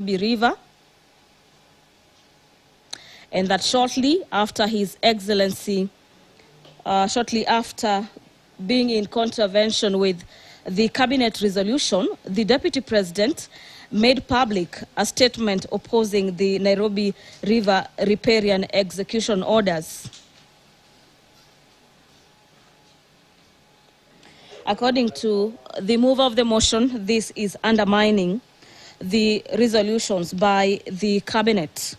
River, and that shortly after His Excellency, shortly after being in contravention with the cabinet resolution, the Deputy President made public a statement opposing the Nairobi River riparian execution orders. According to the mover of the motion, this is undermining the resolutions by the cabinet.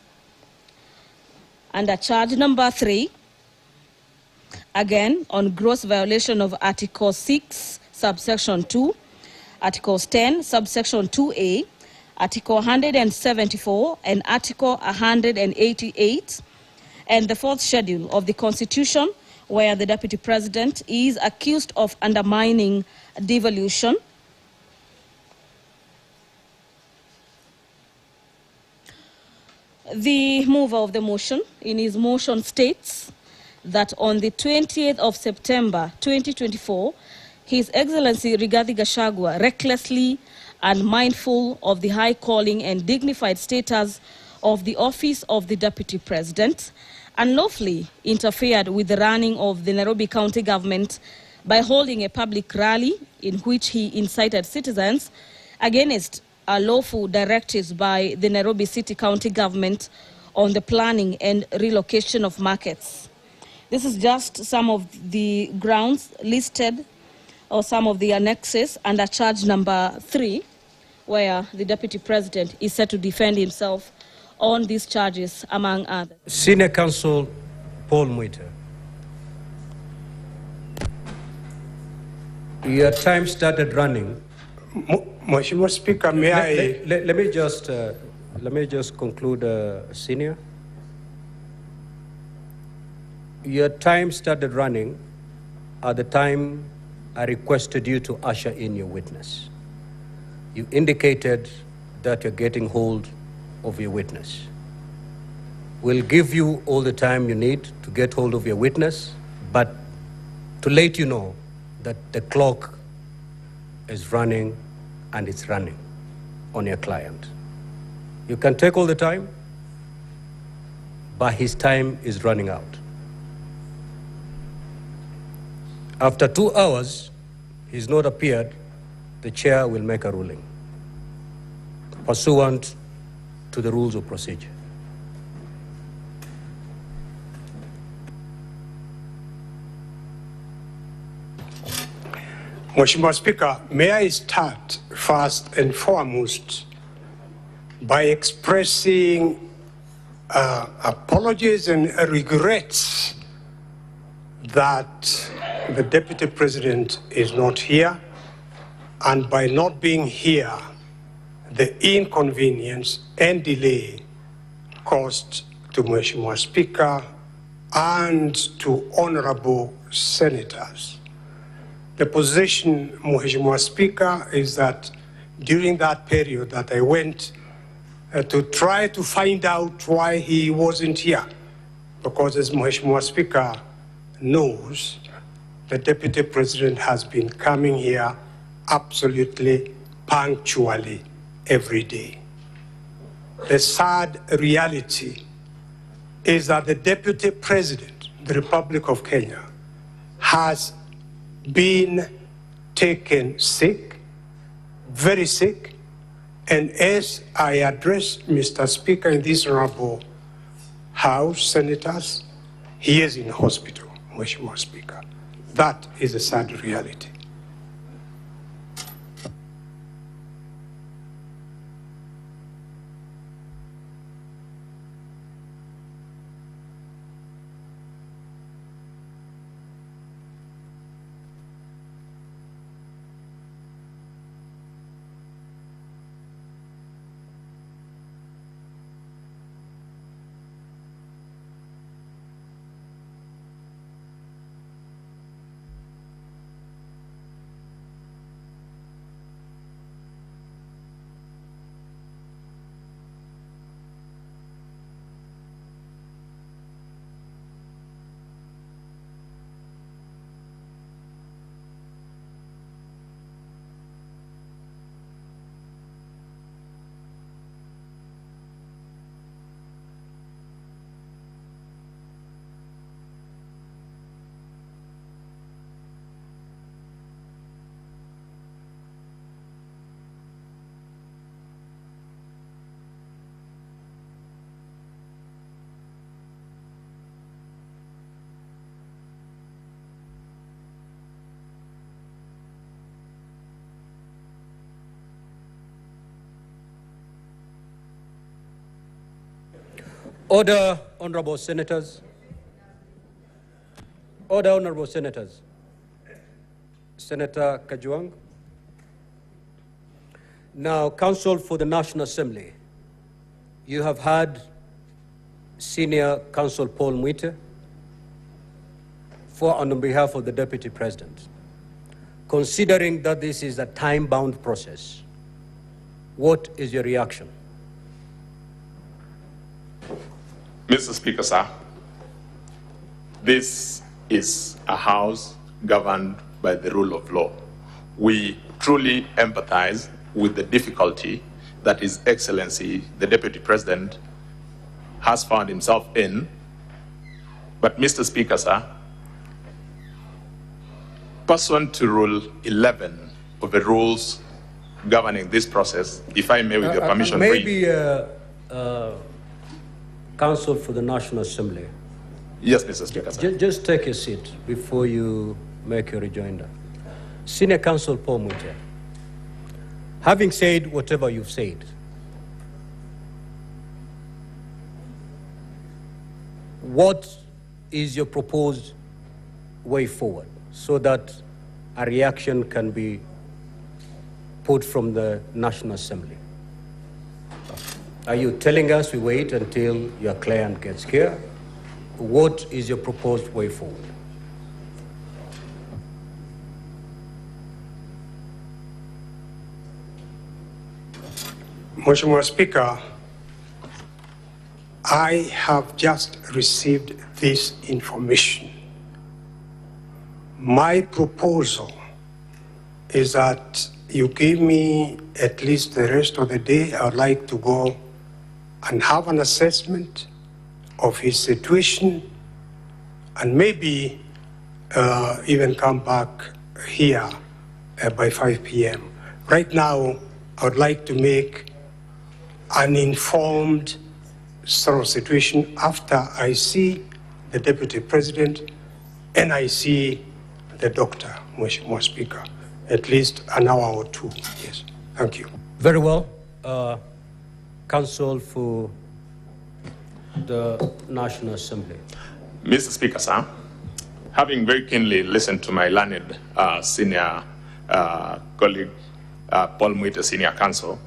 Under charge number 3, again on gross violation of Article 6, subsection 2, Articles 10, subsection 2A, Article 174, and Article 188, and the 4th schedule of the Constitution, where the Deputy President is accused of undermining devolution. The mover of the motion, in his motion, states that on the 20th of September 2024, His Excellency Rigathi Gachagua, recklessly and mindful of the high calling and dignified status of the office of the Deputy President, unlawfully interfered with the running of the Nairobi County government by holding a public rally in which he incited citizens against lawful directives by the Nairobi City County government on the planning and relocation of markets. This is just some of the grounds listed, or some of the annexes under charge number 3, where the Deputy President is set to defend himself on these charges, among others. Senior Counsel Paul Mwita, your time started running. Mheshimiwa Speaker, may I... Let me just conclude, Senior. Your time started running at the time I requested you to usher in your witness. You indicated that you're getting hold of your witness. We'll give you all the time you need to get hold of your witness, but to let you know that the clock is running, and it's running on your client. You can take all the time, but his time is running out. After 2 hours, he's not appeared, the chair will make a ruling pursuant to the rules of procedure. Mheshimiwa Speaker, may I start first and foremost by expressing apologies and regrets that the Deputy President is not here, and by not being here, the inconvenience and delay caused to Mheshimiwa Speaker and to honorable senators. The position, Mheshimiwa Speaker, is that during that period that I went to try to find out why he wasn't here, because as Mheshimiwa Speaker knows, the Deputy President has been coming here absolutely punctually every day. The sad reality is that the Deputy President, the Republic of Kenya, has been taken sick, very sick, and as I address Mr. Speaker in this honorable House, senators, he is in hospital, Mheshimiwa Speaker. That is a sad reality. Order, honorable senators. Order, honorable senators. Senator Kajuang. Now, Counsel for the National Assembly, you have had Senior Counsel Paul Mwite on behalf of the Deputy President. Considering that this is a time-bound process, what is your reaction? Mr. Speaker, sir, this is a House governed by the rule of law. We truly empathize with the difficulty that His Excellency, the Deputy President, has found himself in. But, Mr. Speaker, sir, pursuant to Rule 11 of the rules governing this process, if I may, with your permission, maybe Counsel for the National Assembly. Yes, Mr. Speaker, sir. Just take a seat before you make your rejoinder. Senior Counsel Paul Mwite, having said whatever you've said, what is your proposed way forward so that a reaction can be put from the National Assembly? Are you telling us we wait until your client gets here? What is your proposed way forward? Mheshimiwa Speaker, I have just received this information. My proposal is that you give me at least the rest of the day. I would like to go and have an assessment of his situation and maybe even come back here by 5 p.m. Right now, I would like to make an informed sort of situation after I see the Deputy President and I see the doctor, Mheshimiwa Speaker, at least an hour or two. Yes, thank you. Very well. Counsel for the National Assembly. Mr. Speaker, sir, having very keenly listened to my learned senior colleague, Paul Mwite, Senior Counsel,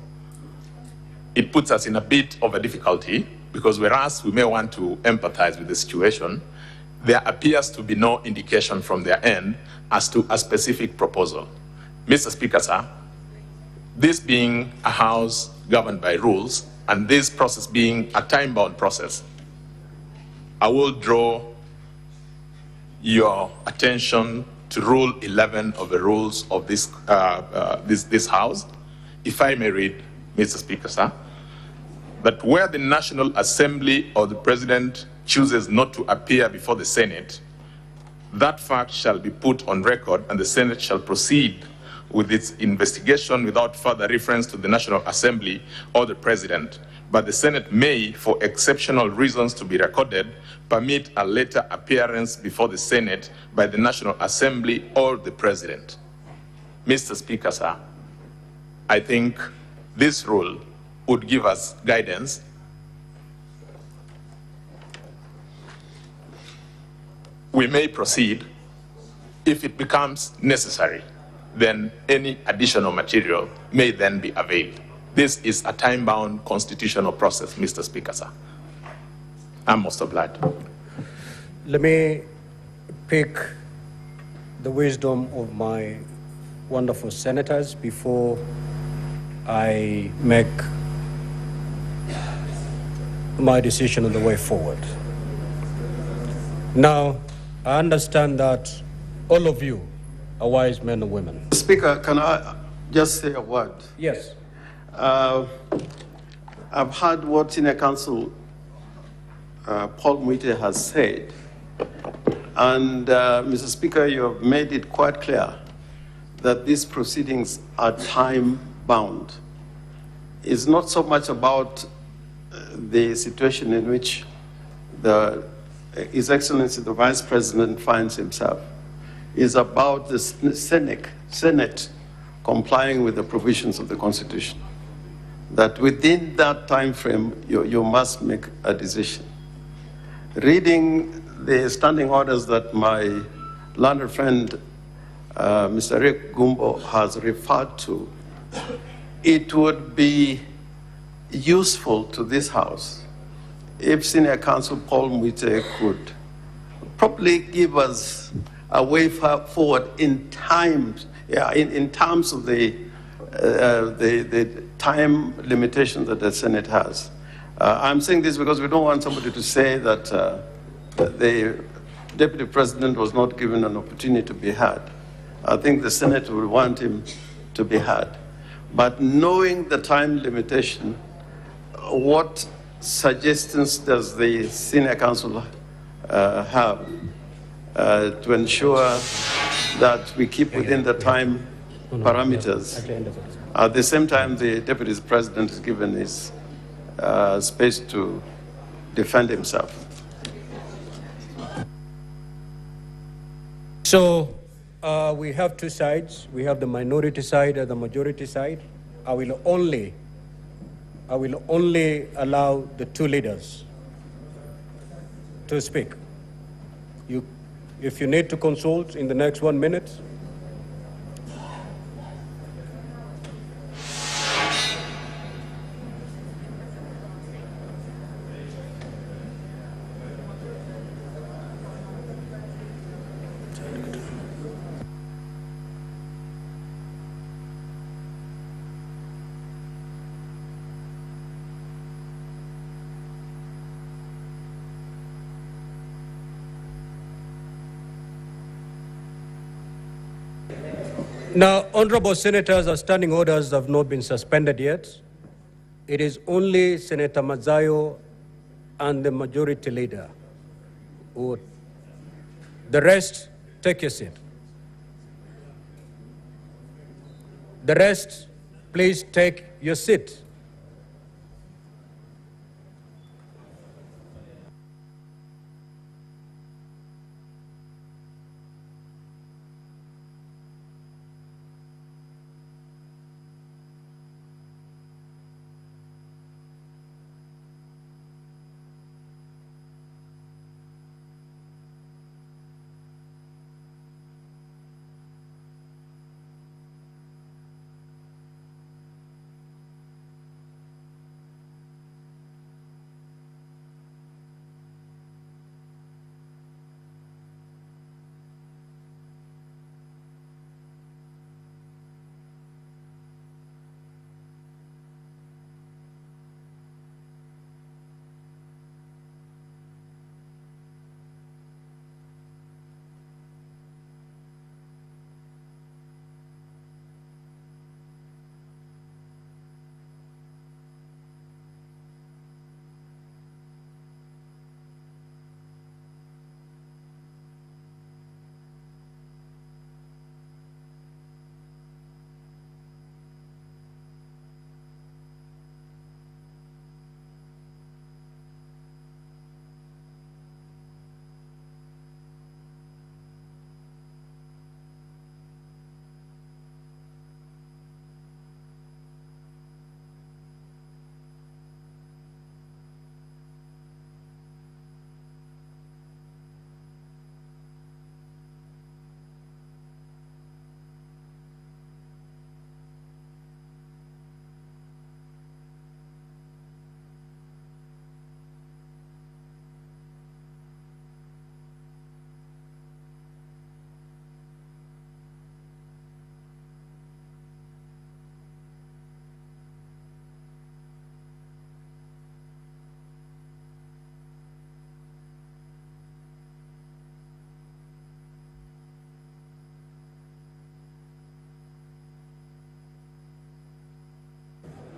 it puts us in a bit of a difficulty because whereas we may want to empathize with the situation, there appears to be no indication from their end as to a specific proposal. Mr. Speaker, sir, this being a House governed by rules and this process being a time-bound process, I will draw your attention to Rule 11 of the rules of this House. If I may read, Mr. Speaker, sir, that where the National Assembly or the President chooses not to appear before the Senate, that fact shall be put on record and the Senate shall proceed with its investigation without further reference to the National Assembly or the President. But the Senate may, for exceptional reasons to be recorded, permit a later appearance before the Senate by the National Assembly or the President. Mr. Speaker, sir, I think this rule would give us guidance we may proceed. If it becomes necessary, then any additional material may then be availed. This is a time-bound constitutional process, Mr. Speaker, sir. I'm most obliged. Let me pick the wisdom of my wonderful senators before I make my decision on the way forward. Now, I understand that all of you are wise men and women. Speaker, can I just say a word? Yes. I've heard what Senior Counsel Paul Mwite has said, and Mr. Speaker, you have made it quite clear that these proceedings are time-bound. It's not so much about the situation in which His Excellency the Vice President finds himself. It's about the Senate complying with the provisions of the Constitution. That within that time frame, you must make a decision. Reading the standing orders that my learned friend, Mr. Rick Gumbo, has referred to, it would be useful to this House if Senior Counsel Paul Mwite could probably give us a way forward in terms of the time limitation that the Senate has. I'm saying this because we don't want somebody to say that the Deputy President was not given an opportunity to be heard. I think the Senate will want him to be heard. But knowing the time limitation, what suggestions does the Senior Counsel have to ensure that we keep within the time parameters? At the same time, the Deputy President is given his space to defend himself. So we have two sides. We have the minority side and the majority side. I will only allow the two leaders to speak. If you need to consult in the next 1 minute, now, honorable senators, our standing orders have not been suspended yet. It is only Senator Mazayo and the majority leader who, the rest, take your seat. The rest, please take your seat.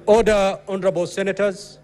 Order, honorable senators.